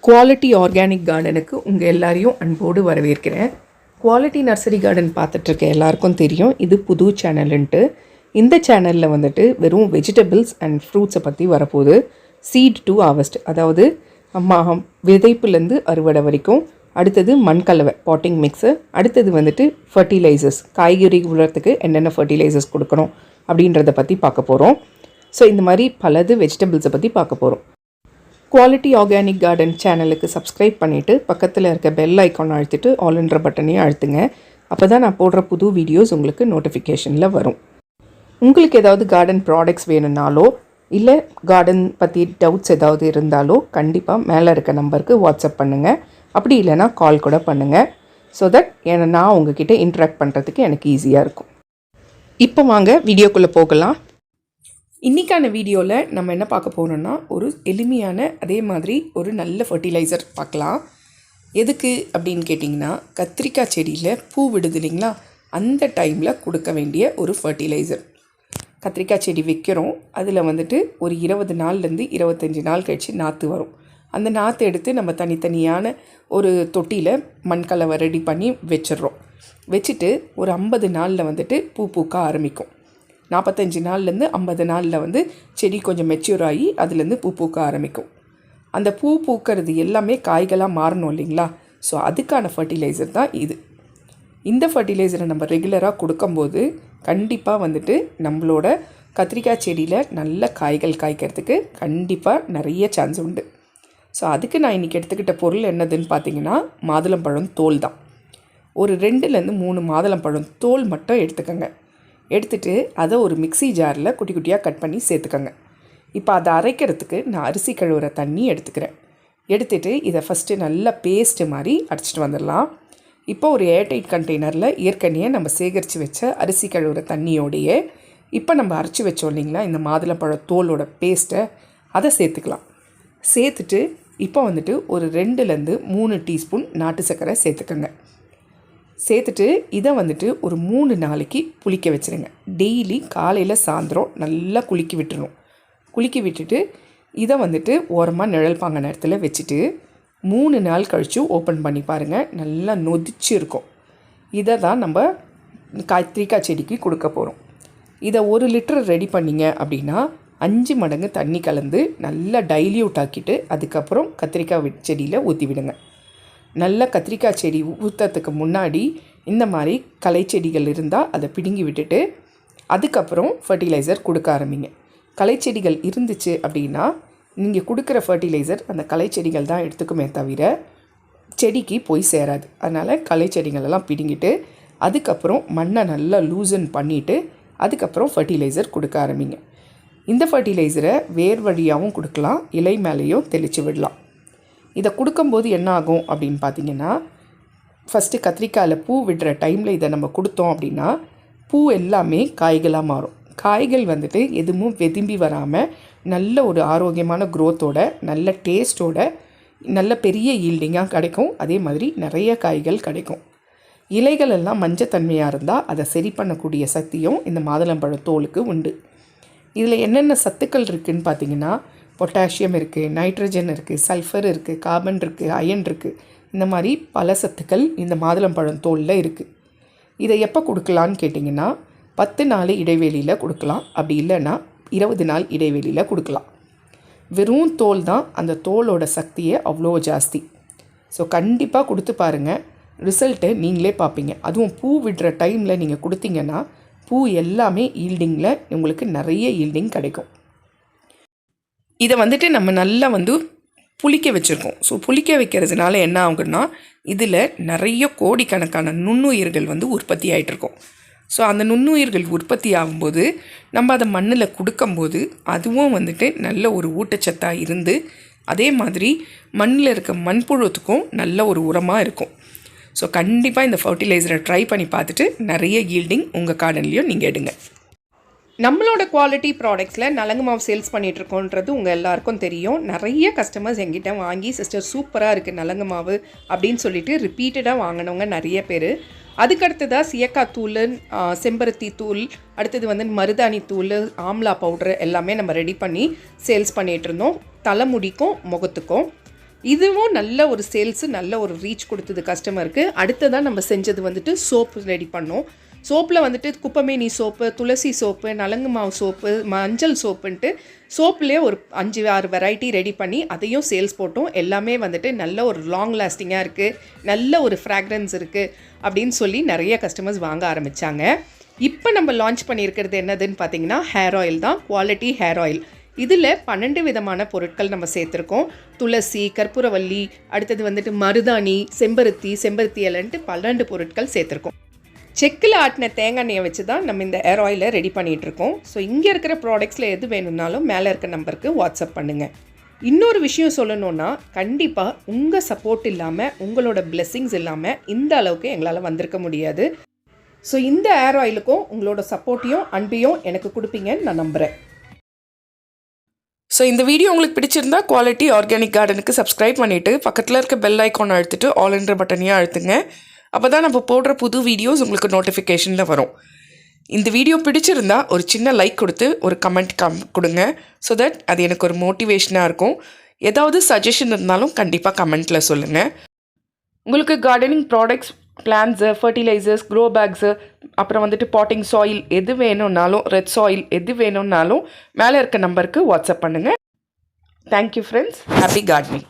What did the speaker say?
Quality organic கார்டனுக்கு உங்கள் எல்லாரையும் அன்போடு வரவேற்கிறேன். குவாலிட்டி நர்சரி கார்டன் பார்த்துட்ருக்க எல்லாருக்கும் தெரியும் இது புது சேனலுன்ட்டு. இந்த சேனலில் வந்துட்டு வெறும் வெஜிடபிள்ஸ் அண்ட் ஃப்ரூட்ஸை பற்றி வரப்போகுது. சீட் டு ஹார்வெஸ்ட், அதாவது விதைப்புலேருந்து அறுவடை வரைக்கும். அடுத்தது மண்கலவை பாட்டிங் மிக்ஸு. அடுத்தது வந்துட்டு ஃபர்டிலைசர்ஸ், காய்கறி உரத்துக்கு என்னென்ன ஃபர்டிலைசர்ஸ் கொடுக்கணும் அப்படின்றத பற்றி பார்க்க போகிறோம். ஸோ இந்த மாதிரி பலது வெஜிடபிள்ஸை பற்றி பார்க்க போகிறோம். குவாலிட்டி ஆர்கானிக் கார்டன் சேனலுக்கு சப்ஸ்கிரைப் பண்ணிவிட்டு பக்கத்தில் இருக்க பெல் ஐக்கான் அழுத்திட்டு ஆல்ன்ற பட்டனையும் அழுத்துங்க. அப்போ தான் நான் போடுற புது வீடியோஸ் உங்களுக்கு நோட்டிஃபிகேஷனில் வரும். உங்களுக்கு ஏதாவது கார்டன் ப்ராடக்ட்ஸ் வேணும்னாலோ இல்லை கார்டன் பற்றி டவுட்ஸ் ஏதாவது இருந்தாலோ கண்டிப்பாக மேலே இருக்க நம்பருக்கு வாட்ஸ்அப் பண்ணுங்கள். அப்படி இல்லைனா கால் கூட பண்ணுங்கள். ஸோ தட் நான் உங்ககிட்ட இன்ட்ராக்ட் பண்ணுறதுக்கு எனக்கு ஈஸியாக இருக்கும். இப்போ வாங்க வீடியோக்குள்ளே போகலாம். இன்றைக்கான வீடியோவில் நம்ம என்ன பார்க்க போகிறோம்னா, ஒரு எளிமையான அதே மாதிரி ஒரு நல்ல ஃபர்டிலைசர் பார்க்கலாம். எதுக்கு அப்படின்னு கேட்டிங்கன்னா, கத்திரிக்காய் செடியில் பூ விடுது இல்லைங்களா, அந்த டைமில் கொடுக்க வேண்டிய ஒரு ஃபர்டிலைசர். கத்திரிக்காய் செடி வைக்கிறோம், அதில் வந்துட்டு ஒரு 20 நாள்லேருந்து 25 நாள் கழித்து நாற்று வரும். அந்த நாற்று எடுத்து நம்ம தனித்தனியான ஒரு தொட்டியில் மண்கலவை ரெடி பண்ணி வச்சிடுறோம். வச்சுட்டு ஒரு 50 நாளில் வந்துட்டு பூ பூக்க ஆரம்பிக்கும். 45 நாள்லேருந்து 50 நாளில் வந்து செடி கொஞ்சம் மெச்சூர் ஆகி அதுலேருந்து பூ பூக்க ஆரம்பிக்கும். அந்த பூ பூக்கிறது எல்லாமே காய்களாக மாறணும் இல்லைங்களா. ஸோ அதுக்கான ஃபர்டிலைசர் தான் இது. இந்த ஃபர்டிலைசரை நம்ம ரெகுலராக கொடுக்கும்போது கண்டிப்பாக வந்துட்டு நம்மளோட கத்திரிக்காய் செடியில் நல்ல காய்கள் காய்க்கிறதுக்கு கண்டிப்பாக நிறைய சான்ஸ் உண்டு. ஸோ அதுக்கு நான் இன்றைக்கி எடுத்துக்கிட்ட பொருள் என்னதுன்னு பார்த்தீங்கன்னா, மாதுளம்பழம் தோல் தான். ஒரு 2லேருந்து 3 மாதுளம்பழம் தோல் மட்டும் எடுத்துக்கோங்க. எடுத்துகிட்டு அதை ஒரு மிக்ஸி ஜாரில் குட்டி குட்டியாக கட் பண்ணி சேர்த்துக்கோங்க. இப்போ அதை அரைக்கிறதுக்கு நான் அரிசி கழுவுற தண்ணி எடுத்துக்கிறேன். எடுத்துகிட்டு இதை ஃபஸ்ட்டு நல்லா பேஸ்ட்டு மாதிரி அரைச்சிட்டு வந்துடலாம். இப்போ ஒரு ஏர்டைட் கண்டெய்னரில் ஏற்கனவே நம்ம சேகரித்து வச்ச அரிசி கழுவுற தண்ணியோடையே இப்போ நம்ம அரைச்சி வச்சோம் இல்லைங்களா இந்த மாதுளம்பழ தோலோட பேஸ்ட்டை, அதை சேர்த்துக்கலாம். சேர்த்துட்டு இப்போ வந்துட்டு ஒரு 2லேருந்து 3 டீஸ்பூன் நாட்டு சர்க்கரை சேர்த்துக்கோங்க. சேர்த்துட்டு இதை வந்துட்டு ஒரு 3 நாளைக்கு புளிக்க வச்சுருங்க. டெய்லி காலையில் சாயந்தரம் நல்லா குலுக்கி விட்டுருணும். குலுக்கி விட்டுட்டு இதை வந்துட்டு ஓரமாக நிழல் பாங்க நேரத்தில் வச்சுட்டு 3 நாள் கழித்து ஓப்பன் பண்ணி பாருங்கள், நல்லா நொதிச்சு இருக்கும். இதை தான் நம்ம கத்திரிக்காய் செடிக்கு கொடுக்க போகிறோம். இதை 1 லிட்டர் ரெடி பண்ணிங்க அப்படின்னா 5 மடங்கு தண்ணி கலந்து நல்லா டைல்யூட் ஆக்கிட்டு அதுக்கப்புறம் கத்திரிக்காய் செடியில் ஊற்றி விடுங்க. நல்ல கத்திரிக்காய் செடி ஊற்றத்துக்கு முன்னாடி இந்த மாதிரி களை செடிகள் இருந்தால் அதை பிடுங்கி விட்டுட்டு அதுக்கப்புறம் ஃபர்டிலைசர் கொடுக்க ஆரம்பிங்க. களை செடிகள் இருந்துச்சு அப்படின்னா நீங்கள் கொடுக்குற ஃபர்டிலைசர் அந்த களை செடிகள் தான் எடுத்துக்குமே தவிர செடிக்கு போய் சேராது. அதனால் களை செடிகளெல்லாம் பிடுங்கிட்டு அதுக்கப்புறம் மண்ணை நல்லா லூசன் பண்ணிவிட்டு அதுக்கப்புறம் ஃபர்டிலைசர் கொடுக்க ஆரம்பிங்க. இந்த ஃபர்டிலைசரை வேர் வழியாகவும் கொடுக்கலாம், இலை மேலேயும் தெளித்து விடலாம். இதை கொடுக்கும்போது என்ன ஆகும் அப்படின்னு பார்த்தீங்கன்னா, ஃபஸ்ட்டு கத்திரிக்காயில் பூ விடுற டைமில் இதை நம்ம கொடுத்தோம் அப்படின்னா பூ எல்லாமே காய்களாக மாறும். காய்கள் வந்துட்டு எதுவும் வெதும்பி வராமல் நல்ல ஒரு ஆரோக்கியமான க்ரோத்தோட நல்ல டேஸ்ட்டோட நல்ல பெரிய ஈல்டிங்காக கிடைக்கும். அதே மாதிரி நிறைய காய்கள் கிடைக்கும். இலைகள் எல்லாம் மஞ்சத்தன்மையாக இருந்தால் அதை சரி பண்ணக்கூடிய சக்தியும் இந்த மாதுளம்பழ தோலுக்கு உண்டு. இதில் என்னென்ன சத்துக்கள் இருக்குதுன்னு பார்த்தீங்கன்னா, பொட்டாசியம் இருக்குது, நைட்ரஜன் இருக்குது, சல்ஃபர் இருக்குது, கார்பன் இருக்குது, அயன் இருக்குது. இந்த மாதிரி பல சத்துக்கள் இந்த மாதுளம்பழம் தோலில் இருக்குது. இதை எப்போ கொடுக்கலான்னு கேட்டிங்கன்னா, 10 நாள் இடைவெளியில் கொடுக்கலாம். அப்படி இல்லைன்னா 20 நாள் இடைவெளியில் கொடுக்கலாம். வெறும் தோல் தான், அந்த தோலோட சக்தியே அவ்வளோ ஜாஸ்தி. ஸோ கண்டிப்பாக கொடுத்து பாருங்கள், ரிசல்ட்டை நீங்களே பார்ப்பீங்க. அதுவும் பூ விடுற டைமில் நீங்கள் கொடுத்தீங்கன்னா பூ எல்லாமே ஈல்டிங்கில் உங்களுக்கு நிறைய ஈல்டிங் கிடைக்கும். இதை வந்துட்டு நம்ம நல்லா புளிக்க வச்சுருக்கோம். ஸோ புளிக்க வைக்கிறதுனால என்ன ஆகுன்னா, இதில் நிறைய கோடிக்கணக்கான நுண்ணுயிர்கள் உற்பத்தி ஆகிட்டுருக்கோம். ஸோ அந்த நுண்ணுயிர்கள் உற்பத்தி ஆகும்போது நம்ம அதை மண்ணில் கொடுக்கும்போது அதுவும் நல்ல ஒரு ஊட்டச்சத்தாக இருந்து அதே மாதிரி மண்ணில் இருக்க மண்புழுத்துக்கும் நல்ல ஒரு உரமாக இருக்கும். ஸோ கண்டிப்பாக இந்த ஃபர்டிலைசரை ட்ரை பண்ணி பார்த்துட்டு நிறைய ஈல்டிங் உங்கள் கார்டன்லேயும் நீங்கள் எடுங்க. நம்மளோட குவாலிட்டி ப்ராடக்ட்ஸில் நலங்கு மாவு சேல்ஸ் பண்ணிகிட்ருக்கோன்றது உங்கள் எல்லாருக்கும் தெரியும். நிறைய கஸ்டமர்ஸ் எங்கிட்ட வாங்கி சிஸ்டர் சூப்பராக இருக்குது நலங்கு மாவு அப்படின்னு சொல்லிட்டு ரிப்பீட்டடாக வாங்கினவங்க நிறைய பேர். அதுக்கடுத்ததாக சியக்காய் தூள், செம்பருத்தி தூள், அடுத்தது மருதாணி தூள், ஆம்லா பவுட்ரு எல்லாமே நம்ம ரெடி பண்ணி சேல்ஸ் பண்ணிகிட்ருந்தோம். தலைமுடிக்கும் முகத்துக்கும். இதுவும் நல்ல ஒரு சேல்ஸு, நல்ல ஒரு ரீச் கொடுத்தது கஸ்டமருக்கு. அடுத்ததான் நம்ம செஞ்சது வந்துட்டு சோப்பு ரெடி பண்ணோம். சோப்பில் வந்துட்டு குப்பைமேனி சோப்பு, துளசி சோப்பு, நலங்கு மாவு சோப்பு, மஞ்சள் சோப்புன்ட்டு சோப்புலேயே ஒரு 5-6 வெரைட்டி ரெடி பண்ணி அதையும் சேல்ஸ் போட்டோம். எல்லாமே வந்துட்டு நல்ல ஒரு லாங் லாஸ்டிங்காக இருக்குது, நல்ல ஒரு ஃப்ராக்ரன்ஸ் இருக்குது அப்படின்னு சொல்லி நிறைய கஸ்டமர்ஸ் வாங்க ஆரம்பித்தாங்க. இப்போ நம்ம லான்ச் பண்ணியிருக்கிறது என்னதுன்னு பார்த்தீங்கன்னா ஹேர் ஆயில் தான், குவாலிட்டி ஹேர் ஆயில். இதில் 12 விதமான பொருட்கள் நம்ம சேர்த்துருக்கோம். துளசி, கற்பூரவல்லி, அடுத்தது வந்துட்டு மருதாணி, செம்பருத்தி இலைன்ட்டு 12 பொருட்கள் சேர்த்துருக்கோம். செக்கில் ஆட்டின தேங்காய் எண்ணெயை வச்சு தான் நம்ம இந்த ஹேர் ஆயிலை ரெடி பண்ணிகிட்ருக்கோம். ஸோ இங்கே இருக்கிற ப்ராடக்ட்ஸில் எது வேணும்னாலும் மேலே இருக்க நம்பருக்கு வாட்ஸ்அப் பண்ணுங்கள். இன்னொரு விஷயம் சொல்லணுன்னா, கண்டிப்பாக உங்கள் சப்போர்ட் இல்லாமல், உங்களோட பிளெஸ்ஸிங்ஸ் இல்லாமல் இந்த அளவுக்கு எங்களால் வந்திருக்க முடியாது. ஸோ இந்த ஹேர் ஆயிலுக்கும் உங்களோட சப்போர்ட்டையும் அன்பையும் எனக்கு கொடுப்பீங்கன்னு நான் நம்புகிறேன். ஸோ இந்த வீடியோ உங்களுக்கு பிடிச்சிருந்தா குவாலிட்டி ஆர்கானிக் கார்டனுக்கு சப்ஸ்கிரைப் பண்ணிவிட்டு பக்கத்தில் இருக்க பெல் ஐக்கான் அழுத்திட்டு ஆல் என்ற பட்டனையும் அழுத்துங்க. அப்போ தான் நம்ம போடுற புது வீடியோஸ் உங்களுக்கு நோட்டிஃபிகேஷனில் வரும். இந்த வீடியோ பிடிச்சிருந்தா ஒரு சின்ன லைக் கொடுத்து ஒரு கமெண்ட் கொடுங்க. ஸோ தட் அது எனக்கு ஒரு மோட்டிவேஷனாக இருக்கும். ஏதாவது சஜஷன் இருந்தாலும் கண்டிப்பாக கமெண்ட்டில் சொல்லுங்கள். உங்களுக்கு gardening products, plants, fertilizers, grow bags, அப்புறம் வந்துட்டு பாட்டிங் சாயில் எது வேணும்னாலும், ரெட் சாயில் எது வேணும்னாலும் மேலே இருக்க நம்பருக்கு வாட்ஸ்அப் பண்ணுங்கள். Thank you friends. Happy gardening.